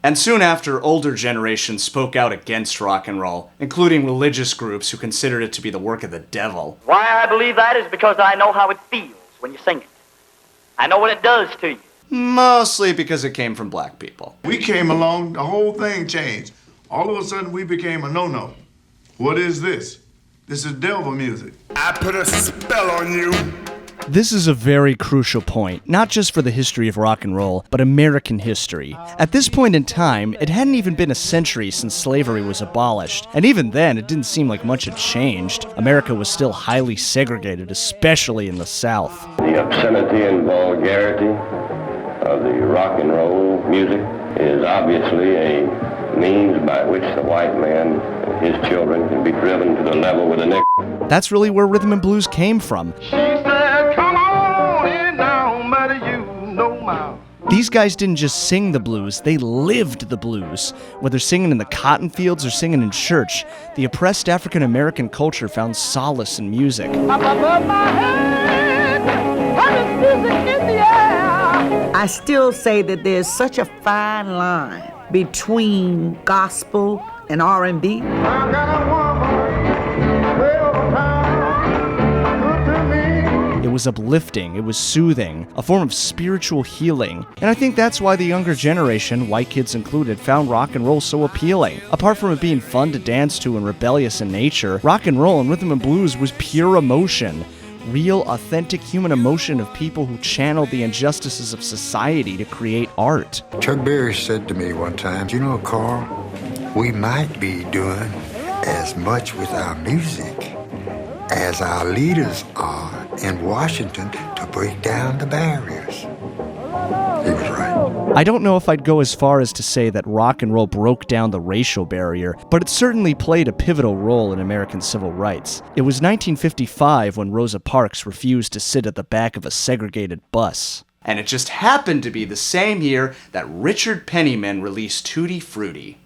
And soon after, older generations spoke out against rock and roll, including religious groups who considered it to be the work of the devil. Why I believe that is because I know how it feels when you sing it. I know what it does to you. Mostly because it came from black people. We came along, the whole thing changed. All of a sudden, we became a no-no. What is this? This is devil music. I put a spell on you. This is a very crucial point, not just for the history of rock and roll, but American history. At this point in time, it hadn't even been a century since slavery was abolished, and even then, it didn't seem like much had changed. America was still highly segregated, especially in the South. The obscenity and vulgarity of the rock and roll music is obviously a means by which the white man and his children can be driven to the level with a nigger. That's really where rhythm and blues came from. These guys didn't just sing the blues, they lived the blues. Whether singing in the cotton fields or singing in church, the oppressed African American culture found solace in music. I still say that there's such a fine line between gospel and R&B. It was uplifting, it was soothing, a form of spiritual healing. And I think that's why the younger generation, white kids included, found rock and roll so appealing. Apart from it being fun to dance to and rebellious in nature, rock and roll and rhythm and blues was pure emotion. Real, authentic human emotion of people who channeled the injustices of society to create art. Chuck Berry said to me one time, you know, Carl, we might be doing as much with our music as our leaders are in Washington to break down the barriers. He was right. I don't know if I'd go as far as to say that rock and roll broke down the racial barrier, but it certainly played a pivotal role in American civil rights. It was 1955 when Rosa Parks refused to sit at the back of a segregated bus. And it just happened to be the same year that Richard Penniman released Tutti Frutti.